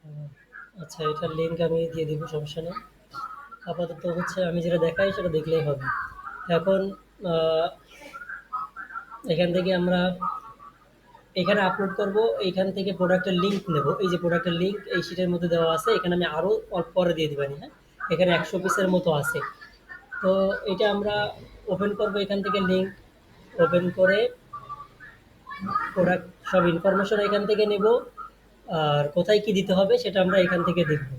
আহ, আচ্ছা, এটার লিঙ্ক আমি দিয়ে দিব, সমস্যা নেই। আপাতত হচ্ছে আমি যেটা দেখাই সেটা দেখলেই হবে। এখন আহ, এখান থেকে আমরা এখানে আপলোড করব। এইখান থেকে প্রোডাক্টের লিঙ্ক নেব। এই যে প্রোডাক্টের লিঙ্ক এই শিটের মধ্যে দেওয়া আছে, এখানে আমি আরও অল্প পরে দিয়ে দিবানি। হ্যাঁ, এখানে 100 পিসের মতো আছে। তো এটা আমরা ওপেন করব, এখান থেকে লিঙ্ক ওপেন করে প্রোডাক্ট সব ইনফরমেশন এখান থেকে নেব। আর কোথায় কি দিতে হবে সেটা আমরা এখান থেকে দেখব।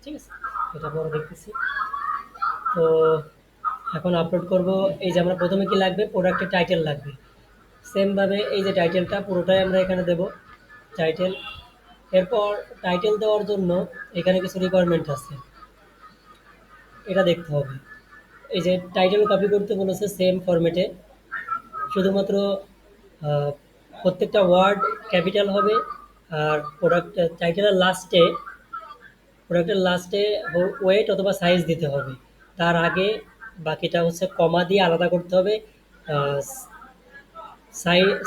ঠিক আছে, এটা পরে দেখতেছি। তো এখন আপলোড করব। এই যে আমরা প্রথমে কি লাগবে, প্রোডাক্টের টাইটেল লাগবে। সেমভাবে এই যে টাইটেলটা পুরোটাই আমরা এখানে দেব, টাইটেল। এরপর টাইটেল দেওয়ার জন্য এখানে কিছু রিকোয়ারমেন্ট আছে, এটা দেখতে হবে। এই যে টাইটেল কপি করতে বলেছে সেম ফরম্যাটে, শুধুমাত্র আহ, প্রত্যেকটা ওয়ার্ড ক্যাপিটাল হবে। আর প্রোডাক্টের লাস্টে ওয়েট অথবা সাইজ দিতে হবে। তার আগে বাকিটা হচ্ছে কমা দিয়ে আলাদা করতে হবে।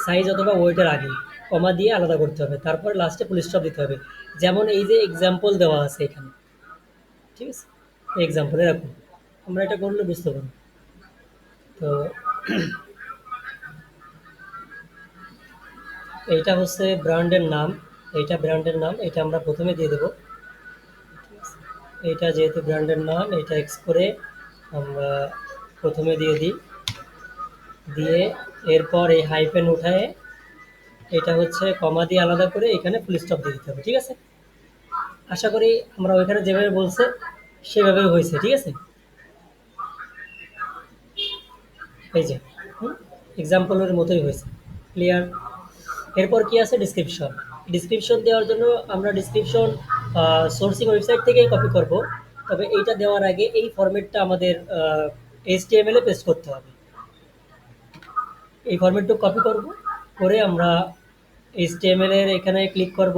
সাইজ অথবা ওয়েটের আগে কমা দিয়ে আলাদা করতে হবে, তারপর লাস্টে ফুল স্টপ দিতে হবে। যেমন এই যে এক্সাম্পল দেওয়া আছে এখানে, ঠিক আছে, এক্সাম্পল এরকম আমরা এটা করলে বুঝতে পারবো। তো এইটা হচ্ছে ব্র্যান্ডের নাম, এইটা ব্র্যান্ডের নাম, এটা আমরা প্রথমে দিয়ে দেবো। এইটা যেহেতু ব্র্যান্ডের নাম, এটা এক্স করে আমরা প্রথমে দিয়ে দিই। দিয়ে এরপর এই হাইফেন উঠায়ে এটা হচ্ছে কমা দিয়ে আলাদা করে এখানে ফুল স্টপ দিয়ে দিতে হবে। ঠিক আছে, আশা করি আমরা ওইখানে যেভাবে বলছে সেভাবে হয়েছে। ঠিক আছে, এই যে এক্সাম্পলের মতোই হয়েছে, ক্লিয়ার। এরপর কি আছে, ডিসক্রিপশন। ডিসক্রিপশন দেওয়ার জন্য আমরা ডিসক্রিপশন সোর্সিং ওয়েবসাইট থেকেই কপি করব। তবে এইটা দেওয়ার আগে এই ফরম্যাটটা আমাদের এইচটিএমএল এ পেস্ট করতে হবে। এই ফরম্যাটটা কপি করব, করে আমরা এইচটিএমএল এর এখানে ক্লিক করব।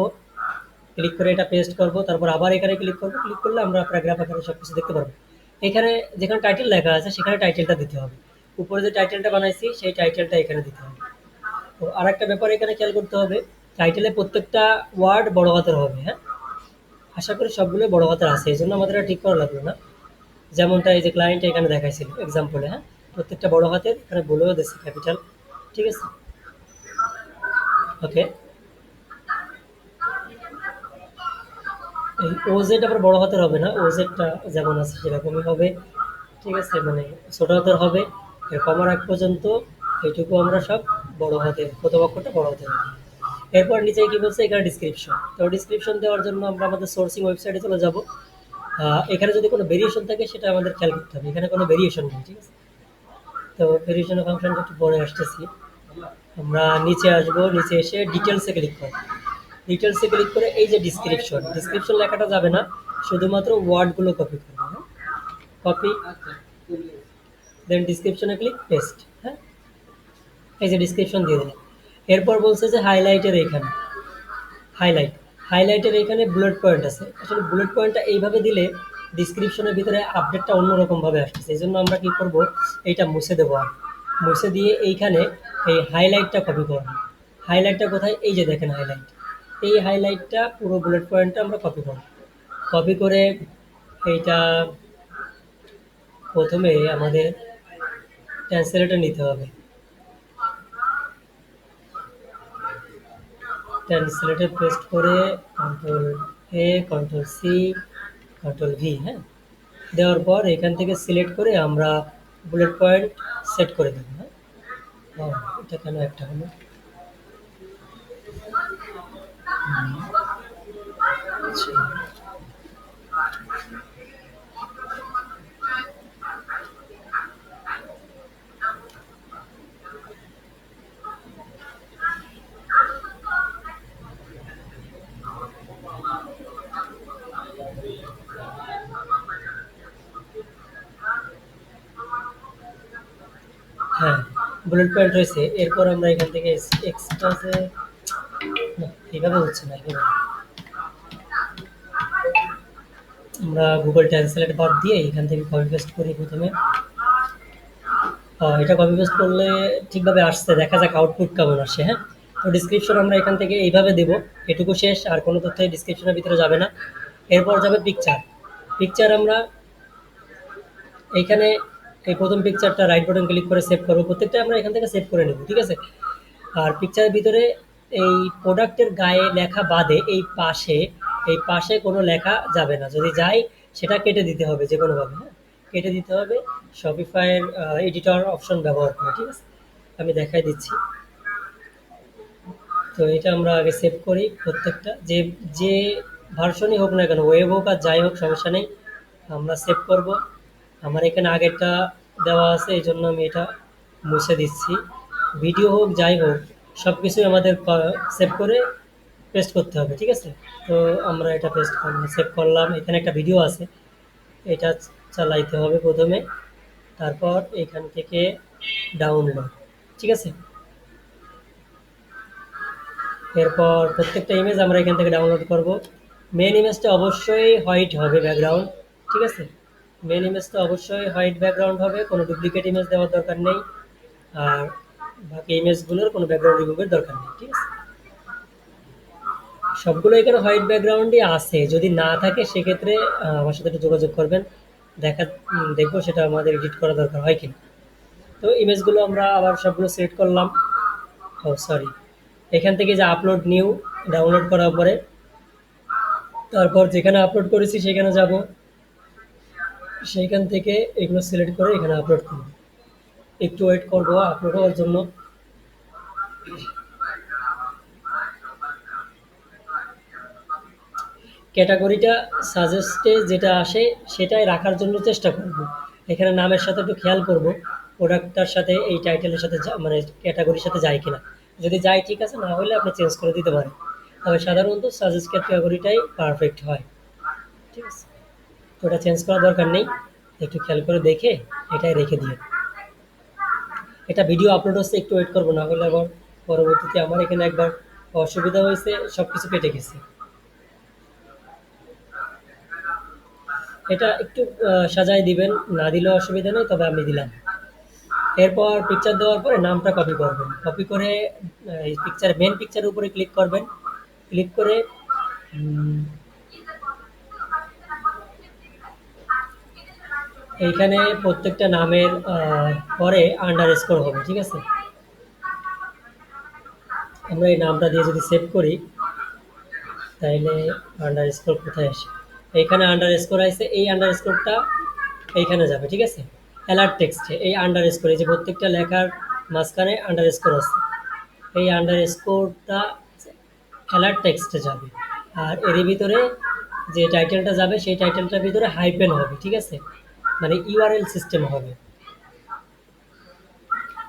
ক্লিক করে এটা পেস্ট করব, তারপর আবার এখানে ক্লিক করব। ক্লিক করলে আমরা প্যারাগ্রাফ আকারে সব কিছু দেখতে পারবো। এখানে যেখানে টাইটেল লেখা আছে সেখানে টাইটেলটা দিতে হবে। উপরে যে টাইটেলটা বানাইছি সেই টাইটেলটা এখানে দিতে হবে। তো আরেকটা ব্যাপার এখানে খেয়াল করতে হবে, টাইটেলে প্রত্যেকটা ওয়ার্ড বড় হাতের হবে। হ্যাঁ, আশা করি সবগুলো বড় হাতের আছে, এই জন্য আমাদের আর ঠিক করা লাগলো না। যেমনটা এই যে ক্লায়েন্ট এখানে দেখাইছিল এক্সাম্পলে, হ্যাঁ, প্রত্যেকটা বড় হাতের, এখানে বলেও দিচ্ছে ক্যাপিটাল। ঠিক আছে, ওকে। এই ওজেড আবার বড় হাতের হবে না, ওজেডটা যেমন আছে সেরকমই হবে। ঠিক আছে, মানে ছোট হাতের হবে। এর কমার আগ পর্যন্ত এইটুকু আমরা সব বড় হাতের, প্রথম অক্ষরটা বড় হাতের হবে। এরপর নিচে কি বলছে, এখানে ডিসক্রিপশন। তো ডিসক্রিপশন দেওয়ার জন্য আমরা আমাদের সোর্সিং ওয়েবসাইটে চলে যাব। এখানে যদি কোনো ভেরিয়েশন থাকে সেটা আমাদের খেয়াল করতে হবে, এখানে কোনো ভেরিয়েশন নেই। ঠিক আছে, তো ভেরিয়েশনের ফাংশনটা একটু পরে আসতেছি। আমরা নিচে আসবো, নিচে এসে ডিটেলসে ক্লিক করব। ডিটেলসে ক্লিক করে এই যে ডিসক্রিপশন, ডিসক্রিপশন লেখাটা যাবে না, শুধুমাত্র ওয়ার্ডগুলো কপি করবো। হ্যাঁ, কপি, দেন ডিসক্রিপশনে ক্লিক, পেস্ট। হ্যাঁ, এই যে ডিসক্রিপশন দিয়ে দিলাম। এরপর বলছে যে হাইলাইটের এখানে, হাইলাইট, হাইলাইটের এখানে বুলেট পয়েন্ট আছে। আসলে বুলেট পয়েন্টটা এইভাবে দিলে ডিসক্রিপশনের ভিতরে আপডেটটা অন্যরকমভাবে আসতেছে, এই জন্য আমরা কি করব, এইটা মুছে দেবো। আর মুছে দিয়ে এইখানে এই হাইলাইটটা কপি করব। হাইলাইটটা কোথায়, এই যে দেখেন হাইলাইট, এই হাইলাইটটা পুরো বুলেট পয়েন্টটা আমরা কপি করব। কপি করে এইটা প্রথমে আমাদের ট্রান্সলেটর নিতে হবে। ট্রান্সলেটে পেস্ট করে কন্ট্রোল এ, কন্ট্রোল সি, কন্ট্রোল ভি, হ্যাঁ, দেওয়ার পর এখান থেকে সিলেক্ট করে আমরা বুলেট পয়েন্ট সেট করে দেবো। হ্যাঁ, এটা কেন একটা হলো, আচ্ছা। হ্যাঁ, বুলেট পয়েন্ট হয়েছে। এরপর আমরা এখান থেকে এক্সট্রা যে, না এইভাবে হচ্ছে না, এইভাবে আমরা গুগল ট্রান্সলেট বাদ দিয়ে এখান থেকে কপি পেস্ট করি প্রথমে। এটা কপি পেস্ট করলে ঠিকভাবে আসছে, দেখা যাক আউটপুট কেমন আসে। হ্যাঁ, তো ডিসক্রিপশন আমরা এখান থেকে এইভাবে দেব, এটুকু শেষ, আর কোনো তথ্যই ডিসক্রিপশনের ভিতরে যাবে না। এরপর যাবে পিকচার। পিকচার আমরা এইখানে এই প্রথম পিকচারটা রাইট বাটন ক্লিক করে সেভ করবো, প্রত্যেকটা আমরা এখান থেকে সেভ করে নেব, ঠিক আছে। আর পিকচারের ভিতরে এই প্রোডাক্টের গায়ে লেখা বাদে এই পাশে কোনো লেখা যাবে না, যদি যায় সেটা কেটে দিতে হবে যে কোনোভাবে, হ্যাঁ, কেটে দিতে হবে শপিফাইয়ের এডিটর অপশন ব্যবহার করে, ঠিক আছে। আমি দেখাই দিচ্ছি। তো এটা আমরা আগে সেভ করি, প্রত্যেকটা যে যে ভার্সনই হোক না কেন, ওয়েব হোক আর যাই হোক সমস্যা নেই, আমরা সেভ করব। আমার এখানে আগেরটা দেওয়া আছে, এই জন্য আমি এটা মুছে দিচ্ছি। ভিডিও হোক যাই হোক সব কিছুই আমাদের সেভ করে পেস্ট করতে হবে, ঠিক আছে। তো আমরা এটা পেস্ট করলাম, সেভ করলাম, এখানে একটা ভিডিও আছে, এটা চালাইতে হবে প্রথমে, তারপর এখান থেকে ডাউনলোড, ঠিক আছে। এরপর প্রত্যেকটা ইমেজ আমরা এখান থেকে ডাউনলোড করব। মেন ইমেজটা অবশ্যই হোয়াইট হবে ব্যাকগ্রাউন্ড, ঠিক আছে। মেন ইমেজটা অবশ্যই হোয়াইট ব্যাকগ্রাউন্ড হবে, কোনো ডুপ্লিকেট ইমেজ দেওয়ার দরকার নেই। আর বাকি ইমেজগুলোর কোনো ব্যাকগ্রাউন্ড রিমুভের দরকার নেই, ঠিক আছে। সবগুলো এখানে হোয়াইট ব্যাকগ্রাউন্ডই আছে, যদি না থাকে সেক্ষেত্রে আমার সাথে একটু যোগাযোগ করবেন, দেখা দেখবো সেটা আমাদের এডিট করা দরকার হয় কিনা। তো ইমেজগুলো আমরা আবার সবগুলো সিলেক্ট করলাম। ও সরি, এখান থেকে যে আপলোড নিউ ডাউনলোড করার পরে তারপর যেখানে আপলোড করেছি সেখানে যাব, সেইখান থেকে এগুলো সিলেক্ট করে এখানে আপলোড করব। একটু ওয়েট করব আপলোড হওয়ার জন্য। ক্যাটাগরিটা সাজেস্টে যেটা আসে সেটাই রাখার জন্য চেষ্টা করব। এখানে নামের সাথে একটু খেয়াল করব প্রোডাক্টটার সাথে এই টাইটেলের সাথে মানে ক্যাটাগরির সাথে যায় কিনা, যদি যায় ঠিক আছে, না হলে আপনি চেঞ্জ করে দিতে পারেন। তবে সাধারণত সাজেস্ট ক্যাটাগরিটাই পারফেক্ট হয়, ঠিক আছে। তো ওটা চেঞ্জ করার দরকার নেই, একটু খেয়াল করে দেখে এটাই রেখে দিও। এটা ভিডিও আপলোড হচ্ছে, একটু ওয়েট করবো, না হলে আবার পরবর্তীতে আমার এখানে একবার অসুবিধা হয়েছে, সব কিছু কেটে গেছে। এটা একটু সাজায় দিবেন, না দিলেও অসুবিধা নেই, তবে আমি দিলাম। এরপর পিকচার দেওয়ার পরে নামটা কপি করবেন, কপি করে এই পিকচার মেন পিকচারের উপরে ক্লিক করবেন, ক্লিক করে উম, এইখানে প্রত্যেকটা নামের পরে আন্ডার স্কোর হবে, ঠিক আছে। আমরা এই নামটা দিয়ে যদি সেভ করি তাইলে আন্ডার স্কোর কোথায় আসে, এইখানে আন্ডার স্কোর আছে, এই আন্ডার স্কোরটা এইখানে যাবে, ঠিক আছে। অ্যালার্ট টেক্সটে এই আন্ডার স্কোর, এই যে প্রত্যেকটা লেখার মাঝখানে আন্ডার স্কোর আছে, এই আন্ডার স্কোরটা অ্যালার্ট টেক্সটে যাবে। আর এর ভিতরে যে টাইটেলটা যাবে সেই টাইটেলটার ভিতরে হাইপেন হবে, ঠিক আছে, মানে ইউআরএল সিস্টেম হবে,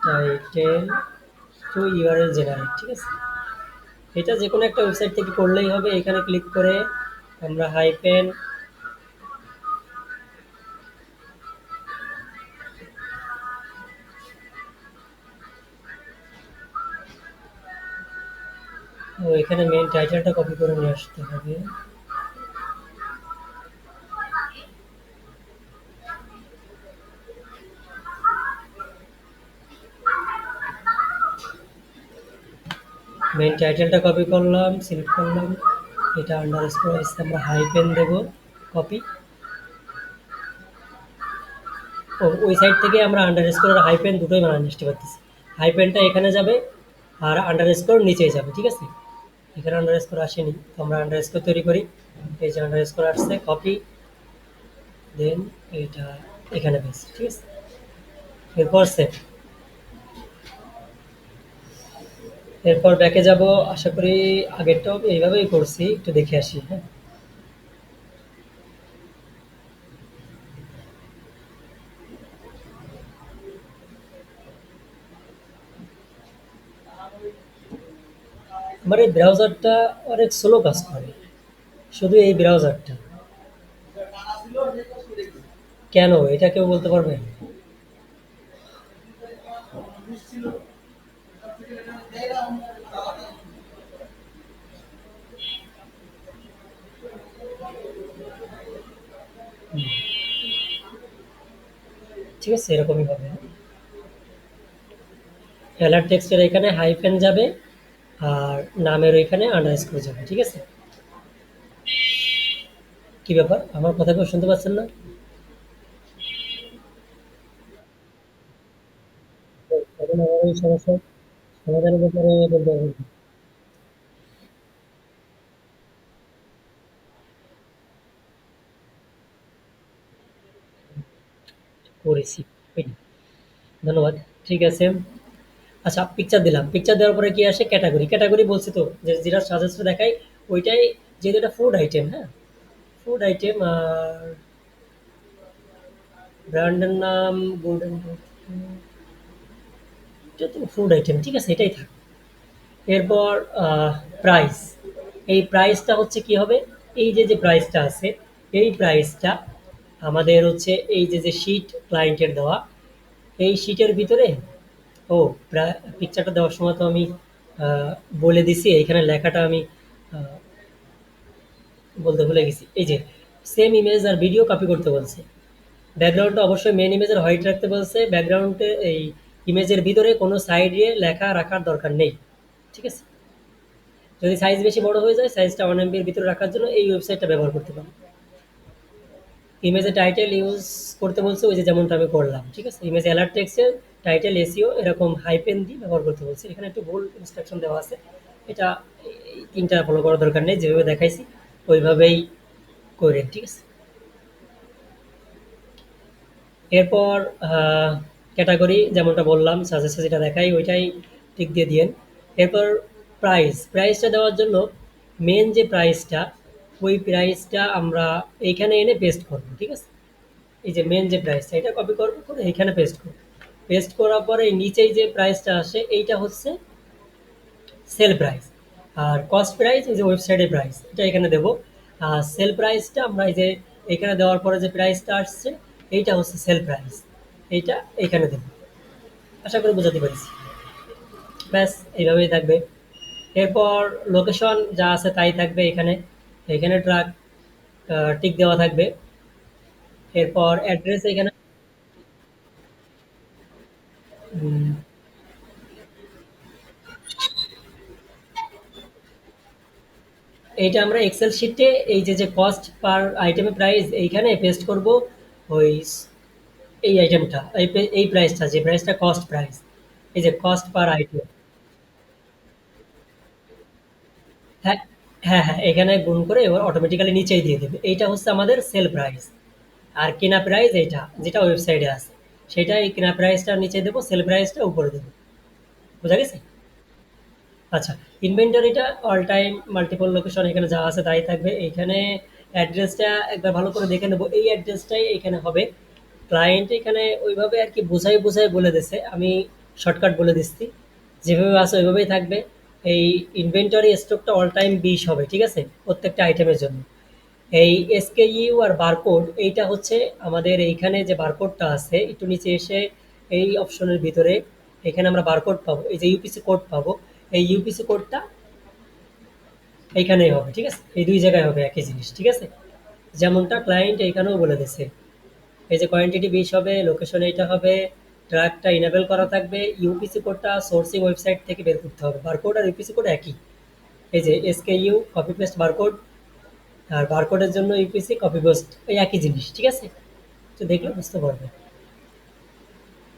টাইটেল টু ইউআরএল জেনারেট, ঠিক আছে। এটা যে কোনো একটা ওয়েবসাইট থেকে করলেই হবে, এখানে ক্লিক করে আমরা হাইপেন ও এখানে মেন টাইটেলটা কপি করে নিয়ে আসতে হবে। মেন টাইটেলটা কপি করলাম, সিলেক্ট করলাম, এটা আন্ডার স্কোর আসছে, আমরা হাইপেন দেব, কপি। ও ওই সাইড থেকে আমরা আন্ডার স্কোর আর হাইপেন দুটোই বানানো চেষ্টা করতেছি। হাইপেনটা এখানে যাবে আর আন্ডার স্কোর নিচেই যাবে, ঠিক আছে। এখানে আন্ডার স্কোর আসেনি, তো আমরা আন্ডার স্কোর তৈরি করি। এই যে আন্ডার স্কোর আসছে, কপি, দেন এটা এখানে পেয়েছি, ঠিক আছে। এরপর সেভ। এরপর ব্যাকে যাব, আশা করি আগেরটাও আমি এইভাবেই করছি, একটু দেখে আসি, হ্যাঁ। আমার এই ব্রাউজারটা অনেক স্লো কাজ করে, শুধু এই ব্রাউজারটা, কেন এটা কেউ বলতে পারবে? ঠিক আছে, এরকমই হবে। অ্যালার্ট টেক্সটের এখানে হাইফেন যাবে আর নামের ওইখানে আন্ডারস্কোর যাবে, ঠিক আছে? কি ব্যাপার, আমার কথা কেউ শুনতে পাচ্ছেন না? তো এখন আমার এই সমস্যার সমাধানের ব্যাপারে বলতে পারবেন কি? করেছি। এই, ধন্যবাদ। ঠিক আছে। আচ্ছা, পিকচার দিলাম, পিকচার দেওয়ার পরে কি আসে? ক্যাটাগরি। ক্যাটাগরি বলছি তো, যে যেটা সাজেস্ট দেখাই ওইটাই, যেহেতু এটা ফুড আইটেম, হ্যাঁ, ফুড আইটেম। আর ব্র্যান্ডের নাম গুড অ্যান্ড এটা তো ফুড আইটেম, ঠিক আছে, এটাই থাক। এরপর প্রাইস। এই প্রাইসটা হচ্ছে কি হবে? এই যে যে প্রাইসটা আছে, এই প্রাইসটা আমাদের হচ্ছে এই যে যে শিট ক্লায়েন্টের দেওয়া, এই শিটের ভিতরে, ও, পিকচারটা দেওয়ার সময় তো আমি আহ, বলে দিছি, এইখানে লেখাটা আমি আহ, বলতে ভুলে গেছি। এই যে সেম ইমেজ আর ভিডিও কপি করতে বলছে। ব্যাকগ্রাউন্ডটা অবশ্যই মেন ইমেজের হোয়াইট রাখতে বলছে। ব্যাকগ্রাউন্ডে এই ইমেজের ভিতরে কোনো সাইডে লেখা রাখার দরকার নেই, ঠিক আছে? যদি সাইজ বেশি বড় হয়ে যায়, সাইজটা 1 MB এর ভিতরে রাখার জন্য এই ওয়েবসাইটটা ব্যবহার করতে পারেন। ইমেজে টাইটেল ইউজ করতে বলছে, ওই যে যেমনটা আমি করলাম, ঠিক আছে? ইমেজ অ্যালার্ট টেক্সটের টাইটেল এসইও এরকম হাইপেন দিয়ে ব্যবহার করতে বলছে। এখানে একটু ভুল ইনস্ট্রাকশন দেওয়া আছে, এটা এই 3টা ফলো করার দরকার নেই, যেভাবে দেখাইছি ওইভাবেই করেন, ঠিক আছে? এরপর ক্যাটাগরি যেমনটা বললাম, সাজেস্টে যেটা দেখাই ওইটাই টিক দিয়ে দিয়েন। এরপর প্রাইসটা দেওয়ার জন্য মেন যে প্রাইসটা, ওই প্রাইসটা আমরা এইখানে এনে পেস্ট করবো, ঠিক আছে? এই যে মেন যে প্রাইসটা, এটা কপি করবো, করে এইখানে পেস্ট করবো। পেস্ট করার পরে এই নিচেই যে প্রাইসটা আসে, এইটা হচ্ছে সেল প্রাইস। আর কস্ট প্রাইস এই যে ওয়েবসাইটের প্রাইস, এটা এখানে দেবো। আর সেল প্রাইসটা আমরা এই যে এখানে দেওয়ার পরে যে প্রাইসটা আসছে, এইটা হচ্ছে সেল প্রাইস, এইটা এখানে দেবো। আশা করি বোঝাতে পেরেছি। ব্যাস, এইভাবেই থাকবে। এরপর লোকেশন যা আছে তাই থাকবে এখানে। এখানে ট্রাক টিক দেওয়া থাকবে। এরপর অ্যাড্রেস এখানে, উম, এইটা আমরা এক্সেল শিটে এই যে যে কস্ট পার আইটেমের প্রাইস এইখানে পেস্ট করব। ওই এই আইটেমটা, এই প্রাইসটা, যে প্রাইসটা কস্ট প্রাইস, এই যে কস্ট পার আইটেম। হ্যাঁ, হ্যাঁ, হ্যাঁ, এখানে গুণ করে এবার অটোমেটিক্যালি নিচেই দিয়ে দেবে। এইটা হচ্ছে আমাদের সেল প্রাইস। আর কেনা প্রাইস এইটা, যেটা ওয়েবসাইটে আছে, সেটা এই কেনা প্রাইসটা নিচে দেবো, সেল প্রাইসটা উপরে দেবো। বোঝা গেছে? আচ্ছা, ইনভেন্টরিটা অল টাইম মাল্টিপল লোকেশন এখানে যা আছে তাই থাকবে। এইখানে অ্যাড্রেসটা একবার ভালো করে দেখে নেবো, এই অ্যাড্রেসটাই এখানে হবে। ক্লায়েন্ট এখানে ওইভাবে আর কি বোঝাই বোঝাই বলে দিছে, আমি শর্টকাট বলে দিচ্ছি। যেভাবে আছে ওইভাবেই থাকবে। এই ইনভেন্টরি স্টকটা অল টাইম 20 হবে, ঠিক আছে, প্রত্যেকটা আইটেমের জন্য। এই এসকেইউ আর বারকোড, এইটা হচ্ছে আমাদের এইখানে যে বারকোডটা আছে, একটু নিচে এসে এই অপশনের ভিতরে এখানে আমরা বারকোড পাবো, এই যে ইউপিসি কোড পাবো। এই ইউপিসি কোডটা এইখানেই হবে, ঠিক আছে? এই 2 জায়গায় হবে একই জিনিস, ঠিক আছে? যেমনটা ক্লায়েন্ট এইখানেও বলে দিছে। এই যে কোয়ান্টিটি 20 হবে, লোকেশন এইটা হবে, ট্র্যাকটা ইনেবল করা থাকবে, ইউপিসি কোডটা সোর্সিং ওয়েবসাইট থেকে বের করতে হবে। বারকোড আর ইউপিসি কোড একই। এই যে এসকেইউ কপি পেস্ট বারকোড, আর বারকোডের জন্য ইউপিসি কপি পেস্ট, এই একই জিনিস, ঠিক আছে? তো দেখলে বুঝতে পারবে।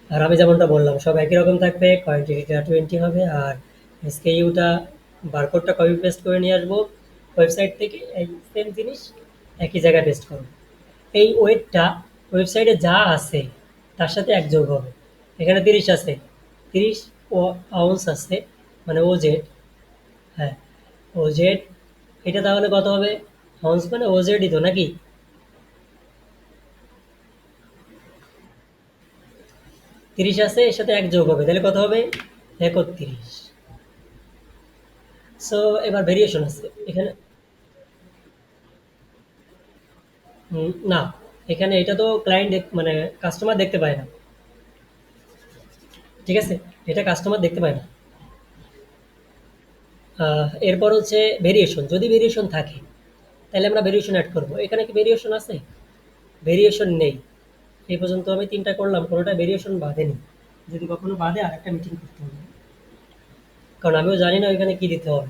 আর আমি যেমনটা বললাম সব একই রকম থাকবে, কোয়ান্টিটিটা 20 হবে, আর এসকেইউটা, বারকোডটা কপি পেস্ট করে নিয়ে আসবো ওয়েবসাইট থেকে, এই সেম জিনিস একই জায়গায় পেস্ট করবো। এই ওয়েটটা ওয়েবসাইটে যা আছে তার সাথে একযোগ হবে। এখানে 30 আছে, 30 ও আউন্স আছে, মানে ওজেড। হ্যাঁ, ওজেড। এটা তাহলে কত হবে? আউন্স মানে ওজেডই তো নাকি? 30 আছে, এর সাথে এক যোগ হবে, তাহলে কত হবে? 31। সো এবার ভেরিয়েশন আছে এখানে। না, এখানে এটা তো ক্লায়েন্ট মানে কাস্টমার দেখতে পায় না, ঠিক আছে? এটা কাস্টমার দেখতে পায় না। এরপর হচ্ছে ভেরিয়েশন, যদি ভেরিয়েশন থাকে তাহলে আমরা ভেরিয়েশন অ্যাড করব। এখানে কি ভেরিয়েশন আছে? ভেরিয়েশন নেই। এই পর্যন্ত আমি 3টা করলাম, কোনোটা ভেরিয়েশন বাঁধেনি। যদি কখনো বাঁধে আর একটা মিটিং করতে হবে। কারণ আমিও জানি না ওইখানে কি দিতে হবে।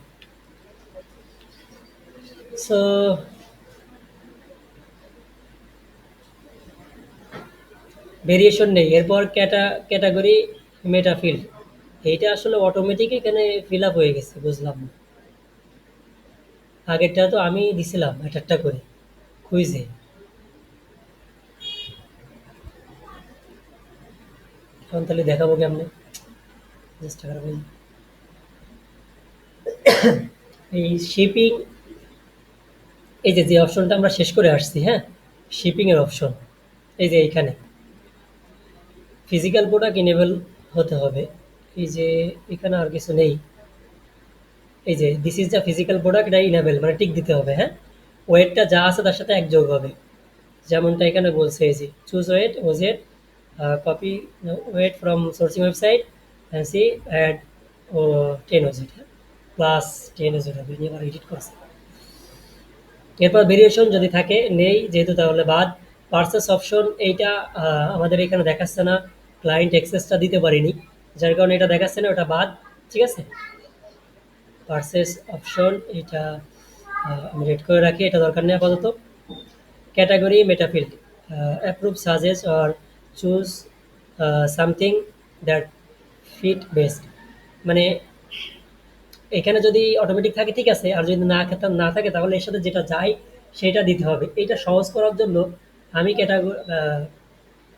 সো ভেরিয়েশন নেই। এরপর ক্যাটাগরি মেটা ফিল্ড, এইটা আসলে অটোমেটিক এখানে ফিল আপ হয়ে গেছে, বুঝলাম না। আগেরটা তো আমি দিছিলাম একটা একটা করে কুইজে। এখন তাহলে দেখাবো কেমনে, চেষ্টা করা ভাই। এই শিপিং, এই যে যে অপশনটা আমরা শেষ করে আসছি, হ্যাঁ, শিপিং এর অপশন, এই যে এইখানে ফিজিক্যাল প্রোডাক্ট ইনেবল হতে হবে। এই যে এখানে আর কিছু নেই। এই যে this is the physical product, এটা ইনেবল মানে টিক দিতে হবে, হ্যাঁ। ওয়েটটা যা আছে তার সাথে এক যোগ হবে, যেমনটা এখানে বলছে। এই যে choose weight OZ, copy weight from sourcing website, see add ও 10 ওজেড, প্লাস 10 ওজেড হবে, নিয়ে আবার এডিট করছে। এরপর ভেরিয়েশন যদি থাকে নেই যেহেতু, তাহলে বাদ। পার্সেস অপশন এইটা আমাদের এখানে দেখাচ্ছে না, ক্লায়েন্ট অ্যাক্সেসটা দিতে পারিনি, যার কারণে এটা দেখাচ্ছে না, ওটা বাদ। ঠিক আছে, পার্সেস অপশন এটা আমি রেড করে রাখি, এটা দরকার নেই আপাতত। Category metafield, approve suggest or choose something that fit best, মানে এখানে যদি অটোমেটিক থাকে ঠিক আছে, আর যদি না থাকে তাহলে এর সাথে যেটা যায় সেটা দিতে হবে। এটা সহজ করার জন্য আমি ক্যাটাগরি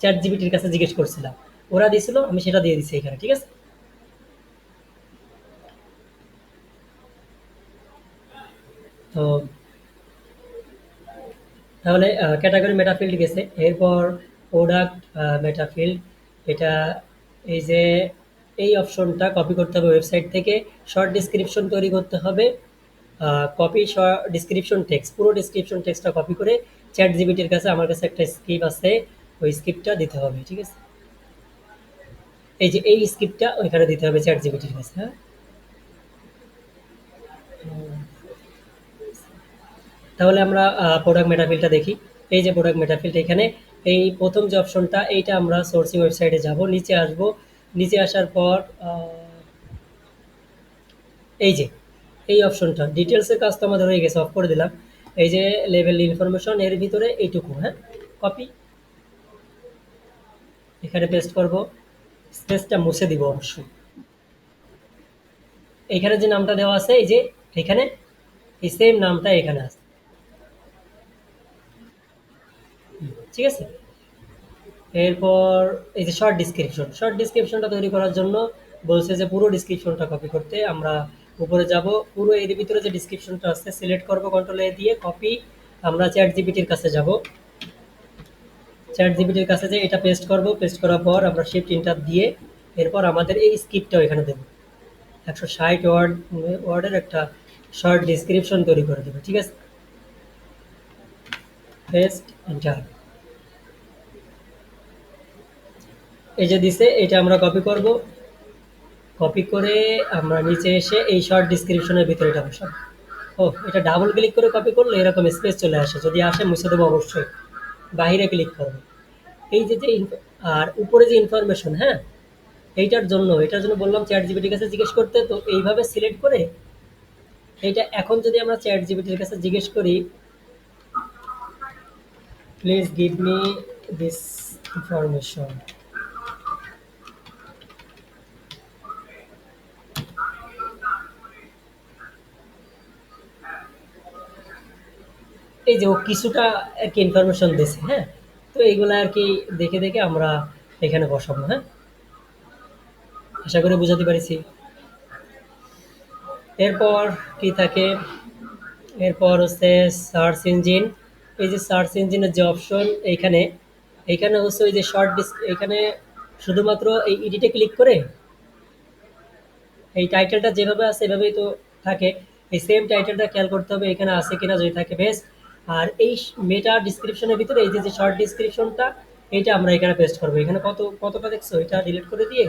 চ্যাট জিপিটির কাছে জিজ্ঞেস করছিলাম, ওরা দিছিল, আমি সেটা দিয়ে দিচ্ছি এখানে। ঠিক আছে, তো তাহলে ক্যাটাগরি মেটাফিল্ড গেছে। এরপর প্রোডাক্ট মেটাফিল্ড, এটা এই যে এই অপশনটা কপি করতে হবে ওয়েবসাইট থেকে, শর্ট ডিসক্রিপশন তৈরি করতে হবে। কপি ডিসক্রিপশন টেক্সট, পুরো ডিসক্রিপশন টেক্সটটা কপি করে চ্যাট জিপিটির কাছে, আমার কাছে একটা স্ক্রিপ্ট আছে, ওই স্ক্রিপ্টটা দিতে হবে। ঠিক আছে, এই যে এই স্ক্রিপ্টটা ওইখানে দিতে হবে চ্যাট জিপিটির কাছে, হ্যাঁ। তাহলে আমরা প্রোডাক্ট মেটাফিল্ডটা দেখি। এই যে প্রোডাক্ট মেটাফিল্ড, এখানে এই প্রথম যে অপশনটা, এইটা আমরা সোর্সিং ওয়েবসাইটে যাব, নিচে আসব। নিচে আসার পর এই যে এই অপশনটা ডিটেলসের কাজ তো আমাদের হয়ে গেছে, অফ করে দিলাম। এই যে লেভেল ইনফরমেশন, এর ভিতরে এইটুকু, হ্যাঁ, কপি, এখানে পেস্ট করব, স্পেসটা মুছে দিব অবশ্যই। এইখানে যে নামটা দেওয়া আছে, এই যে এখানে এই সেম নামটা এখানে আছে। ঠিক আছে, এরপর এই যে শর্ট ডিসক্রিপশনটা তৈরি করার জন্য বলছে যে পুরো ডিসক্রিপশনটা কপি করতে। আমরা উপরে যাব, পুরো এর ভিতরে যে ডিসক্রিপশনটা আছে সিলেক্ট করব কন্ট্রোল এ দিয়ে, কপি, আমরা চ্যাট জিপিটির কাছে যাব। চ্যাট জিপিটির কাছে যে এটা পেস্ট করব, পেস্ট করার পর আমরা শিফট ইন্টার দিয়ে এরপর আমাদের এই স্ক্রিপ্টটাও এখানে দেবো। 160 ওয়ার্ডের একটা শর্ট ডিসক্রিপশন তৈরি করে দেবে। ঠিক আছে, পেস্ট ইন্টার, এই যে দিছে এটা আমরা কপি করব। কপি করে আমরা নিচে এসে এই শর্ট ডিসক্রিপশনের ভিতরে এটা বসাবো। ও, এটা ডাবল ক্লিক করে কপি করলে এরকম স্পেস চলে আসে, যদি আসে মুছে দেবো অবশ্যই। বাহিরে ক্লিক করবো, এই যে আর উপরে যে ইনফরমেশন, হ্যাঁ, এটার জন্য বললাম চ্যাট জিপিটির কাছে জিজ্ঞেস করতে। তো এইভাবে সিলেক্ট করে এইটা এখন যদি আমরা চ্যাট জিপিটির কাছে জিজ্ঞেস করি, please give me this information, এই যে ও কিছুটা আর কি ইনফরমেশন দিছে, হ্যাঁ। তো এইগুলা আর কি দেখে দেখে আমরা এখানে বসাবো, হ্যাঁ। আশা করি বুঝাতে পারছি। এরপর কি থাকে, এরপর হচ্ছে সার্চ ইঞ্জিন। এই যে সার্চ ইঞ্জিনের যে অপশন, এইখানে এইখানে হচ্ছে ওই যে এখানে শুধুমাত্র এই এডিটে ক্লিক করে এই টাইটেলটা যেভাবে আছে এভাবেই তো থাকে। এই সেম টাইটেলটা খেয়াল করতে হবে এখানে আছে কিনা, যদি থাকে বেশ। আর এই মেটা ডিসক্রিপশনের ভিতরে এই যে যে শর্ট ডিসক্রিপশনটা, এইটা আমরা এখানে পেস্ট করবো। এখানে কতটা দেখছো, এটা ডিলিট করে দিয়ে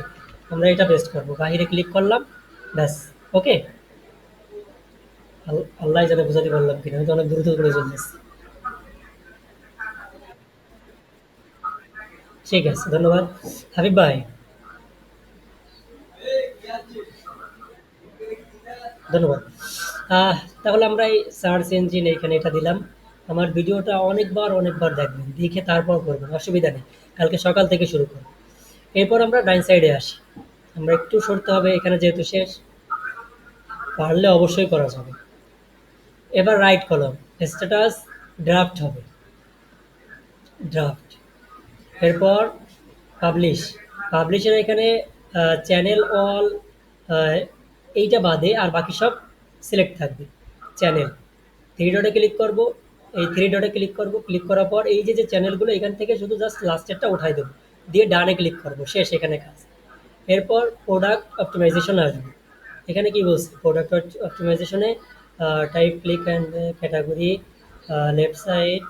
আমরা এটা পেস্ট করবো, বাহিরে ক্লিক করলাম, ব্যাস। ওকে, আল্লাহ জানে বুঝাতে পারলাম কিনা, আমি তো অনেক দ্রুত করে চলে এসেছি। ঠিক আছে, ধন্যবাদ হাবিব ভাই। ধন্যবাদ। আহ, তাহলে আমরা এই সার্চ ইঞ্জিন এইখানে এটা দিলাম। আমার ভিডিওটা অনেকবার অনেকবার দেখবেন, দেখে তারপর করবেন, অসুবিধা নেই। কালকে সকাল থেকে শুরু করুন। এরপর আমরা ডাইন সাইডে আসি। আমরা একটু সরতে হবে, এখানে যেহেতু শেষ, পারলে অবশ্যই করা যাবে। এবার রাইট কলাম, স্ট্যাটাস ড্রাফট হবে, ড্রাফট। এরপর পাবলিশ, পাবলিশের এখানে চ্যানেল অল, এইটা বাদে আর বাকি সব সিলেক্ট থাকবে। চ্যানেল, থ্রি ডটে ক্লিক করব, এই থ্রি ডটে ক্লিক করব, ক্লিক করার পর এই যে যে চ্যানেলগুলো এখান থেকে শুধু জাস্ট লাস্টেরটা উঠাই দেবো, দিয়ে ডানে ক্লিক করব, শেষ এখানে কাজ। এরপর প্রোডাক্ট অপটিমাইজেশন আসবে। এখানে কি বলছে, প্রোডাক্ট অপটিমাইজেশনে type click and category, left side,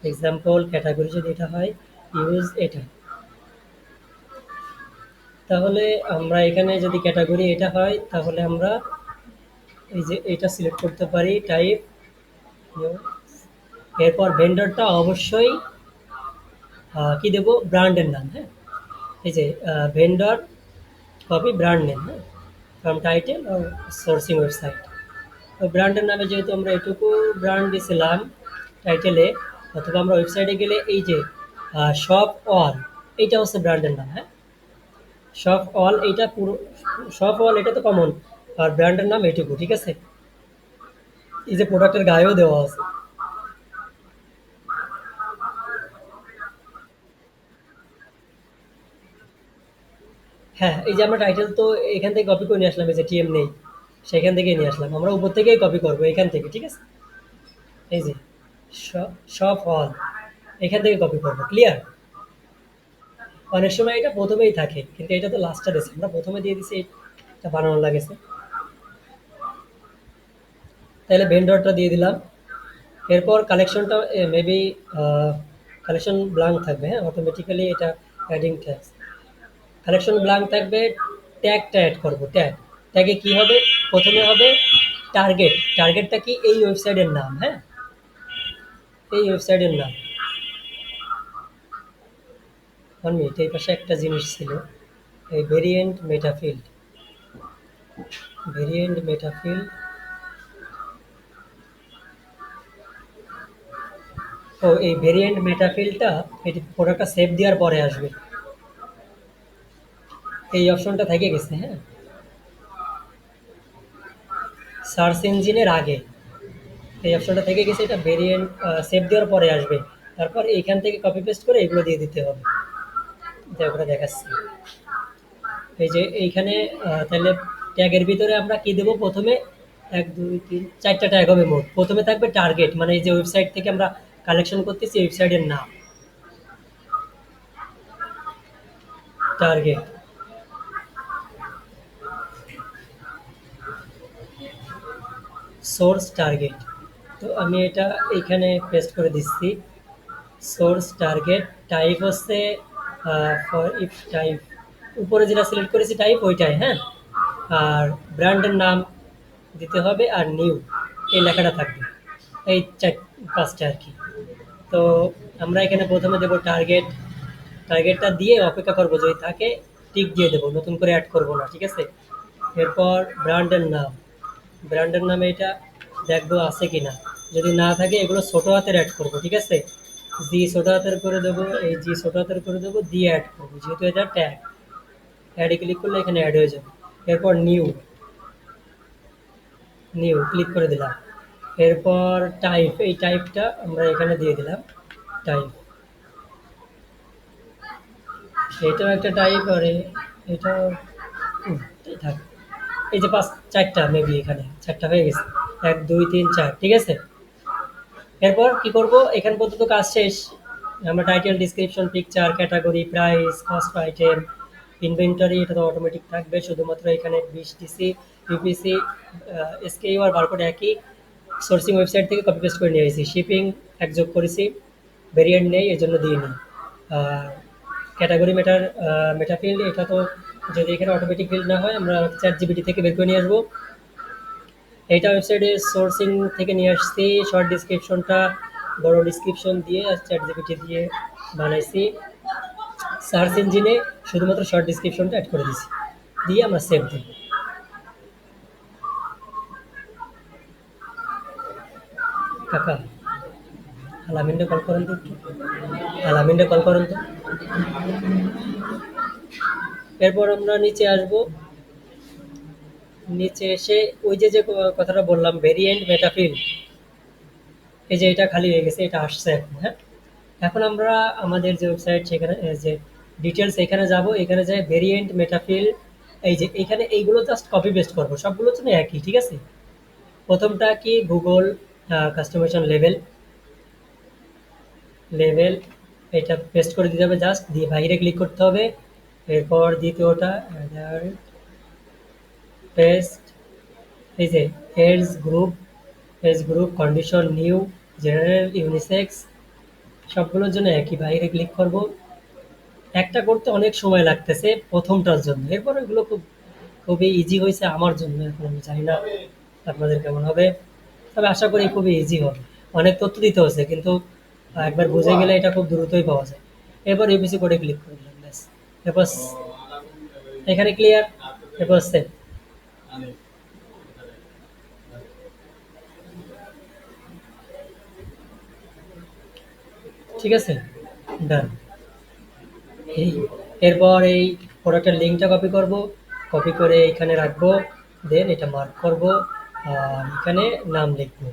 example category যদি এটা হয়, ইউজ এটা। তাহলে আমরা এখানে যদি ক্যাটাগরি এটা হয়, তাহলে আমরা এই যে এটা সিলেক্ট করতে পারি, টাইপ। এরপর ভেন্ডরটা অবশ্যই কি দেব, ব্র্যান্ডের নাম, হ্যাঁ। এই যে ভেন্ডর কপি ব্র্যান্ড নেম, হ্যাঁ, ফ্রম টাইটেল আর সোর্সিং ওয়েবসাইট। তো ব্র্যান্ডের নামে যেহেতু আমরা এটুকু ব্র্যান্ড দিয়েছিলাম টাইটেলে, অথবা আমরা ওয়েবসাইটে গেলে এই যে শপ অল, এইটা হচ্ছে ব্র্যান্ডের নাম, হ্যাঁ। শপ অল এইটা পুরো, শপ অল এটা তো কমন, আর ব্র্যান্ডের নাম এইটুকু, ঠিক আছে। এই যে প্রোডাক্টের গায়েও দেওয়া আছে। হ্যাঁ, এই যে আমরা টাইটেল তো এখান থেকে কপি করে নিয়ে আসলাম, এই যে টিএম নেই, সেখান থেকেই নিয়ে আসলাম, আমরা উপর থেকেই কপি করবো এখান থেকে, ঠিক আছে। এই যে শপ অল, এখান থেকে কপি করবো, ক্লিয়ার। অনেক সময় এটা প্রথমেই থাকে, কিন্তু এটা তো লাস্টটা দিয়েছে, আমরা প্রথমে দিয়ে দিছি, এটা বানানো লাগেছে। তাহলে ভেন্ডরটা দিয়ে দিলাম। এরপর কালেকশনটা মেবি কালেকশন ব্লাঙ্ক থাকবে, হ্যাঁ, অটোমেটিক্যালি এটা অ্যাডিং ট্যাগ, কালেকশন ব্লাঙ্ক থাকবে। ট্যাগটা অ্যাড করব, ট্যাগ। ট্যাগে কি হবে, প্রথমে হবে টার্গেট, টার্গেটটা কি, এই ওয়েবসাইটের নাম, হ্যাঁ, এই ওয়েবসাইটের নাম। 1 মিনিট, এই পাশে একটা জিনিস ছিল, এই ভেরিয়েন্ট মেটাফিল্ড, ভেরিয়েন্ট মেটাফিল্ড। ও, এই ভেরিয়েন্ট মেটাফিল্ডটা এটি প্রোডাক্টটা সেভ দেওয়ার পরে আসবে, এই অপশনটা থেকে গেছে, হ্যাঁ, সার্চ ইঞ্জিনের আগে এই অপশনটা থেকে গেছে, এটা ভেরিয়েন্ট সেভ দেওয়ার পরে আসবে। তারপর এইখান থেকে কপি পেস্ট করে এগুলো দিয়ে দিতে হবে, ওটা দেখাচ্ছি। এই যে এইখানে তাহলে ট্যাগের ভিতরে আমরা কি দেবো প্রথমে, 1 2 3 4টা ট্যাগ হবে মোট। প্রথমে থাকবে টার্গেট, মানে এই যে ওয়েবসাইট থেকে আমরা কালেকশন করতেছি ওয়েবসাইটের নাম, টার্গেট। সোর্স টার্গেট, তো আমি এটা এইখানে পেস্ট করে দিচ্ছি, সোর্স টার্গেট। টাইপ হচ্ছে ফর ইফ টাইপ, উপরে যেটা সিলেক্ট করেছি টাইপ ওইটাই, হ্যাঁ। আর ব্র্যান্ডের নাম দিতে হবে, আর নিউ এই লেখাটা থাকবে, এই 4 5টা আর কি। তো আমরা এখানে প্রথমে দেবো টার্গেট, টার্গেটটা দিয়ে অপেক্ষা করবো, যদি থাকে টিক দিয়ে দেবো, নতুন করে অ্যাড করবো না, ঠিক আছে। এরপর ব্র্যান্ডের নাম, ব্র্যান্ডের নামে এটা দেখবো আছে কি না, যদি না থাকে এগুলো ছোটো হাতের অ্যাড করবো, ঠিক আছে। জি ছোটো হাতের করে দেবো, এই জি ছোটো হাতের করে দেবো, দিয়ে অ্যাড করবো, যেহেতু এটা ট্যাগ। অ্যাডে ক্লিক করলে এখানে অ্যাড হয়ে যাবে। এরপর নিউ, নিউ ক্লিক করে দিলাম। এরপর টাইপ, এই টাইপটা আমরা এখানে দিয়ে দিলাম, টাইপ। এটাও একটা টাইপ, আর এটাও এটাই থাক। এই যে 4টা মেবি, এখানে 4টা হয়ে গেছে, 1 2 3 4, ঠিক আছে। এরপর কি করব, এখান পর্যন্ত কাজ শেষ। আমরা title, description, picture, category, price, cost item, inventory, এটা তো অটোমেটিক থাকবে, শুধুমাত্র এখানে 20 ডিসি, ইউপিসি, এসকেইউ আর বারকোড একই, সোর্সিং ওয়েবসাইট থেকে কপি পেস্ট করে নিয়ে এসেছি। শিপিং এক যোগ করেছি, ভেরিয়েন্ট নেই এই জন্য দিইনি। আর ক্যাটাগরি মেটাফিল্ড, এটা তো যদি এখানে অটোমেটিক ফিল্ড না হয়, আমরা চ্যাট জিপিটি থেকে বের করে নিয়ে আসবো। এইটা ওয়েবসাইটে সোর্সিং থেকে নিয়ে আসছি। শর্ট ডিসক্রিপশনটা বড় ডিসক্রিপশন দিয়ে আর চ্যাট জিপিটি দিয়ে বানাইছি। সার্চ ইঞ্জিনে শুধুমাত্র শর্ট ডিসক্রিপশনটা অ্যাড করে দিছি, দিয়ে আমরা সেভ দিই। কাকা, আলামিনরে কল করেন তো একটু। আলামিনরে কল করেন তো। এরপর আমরা নিচে আসবো। নিচে এসে ওই যে কথাটা বললাম ভেরিয়েন্ট মেটাফিল, এই যে এটা খালি হয়ে গেছে, এটা আসছে এখন, হ্যাঁ। এখন আমরা আমাদের যে ওয়েবসাইট সেখানে যে ডিটেলস এখানে যাব, এখানে যাই ভেরিয়েন্ট মেটাফিল, এই যে এখানে এইগুলো জাস্ট কপি পেস্ট করবো, সবগুলোর জন্য একই, ঠিক আছে। প্রথমটা কি গুগল কাস্টমাইজেশন লেভেল, লেভেল এটা পেস্ট করে দিতে হবে, জাস্ট দিয়ে বাইরে ক্লিক করতে হবে। এরপর দ্বিতীয়টা পেস্ট, এই যে age group condition new general unisex, সবগুলোর জন্য একই, বাইরে ক্লিক করব। একটা করতে অনেক সময় লাগতেছে প্রথমটার জন্য, এরপর এগুলো খুবই ইজি হয়েছে আমার জন্য। এখন আমি জানি না আপনাদের কেমন হবে, তবে আশা করি খুবই ইজি হবে। অনেক তথ্য দিতে হচ্ছে কিন্তু একবার বুঝে গেলে এটা খুব দ্রুতই পাওয়া যায়। এরপর এবিসি কোডে ক্লিক করে দিলাম, ব্যাস। এরপর এখানে ক্লিয়ার, এরপর সেভ। ঠিক আছে, ডান। এই এরপর এই প্রোডাক্টের লিঙ্কটা কপি করব, কপি করে এখানে রাখবো, দেন এটা মার্ক করব, আর এখানে নাম লিখবো।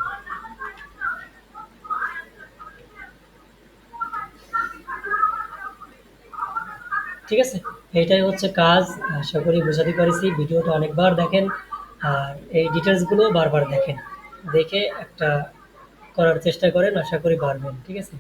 ঠিক আছে, এইটাই হচ্ছে কাজ। আশা করি বোঝাতে পেরেছি। ভিডিওটা অনেকবার দেখেন আর এই ডিটেলসগুলো বারবার দেখেন, দেখে একটা করার চেষ্টা করেন, আশা করি পারবেন। ঠিক আছে।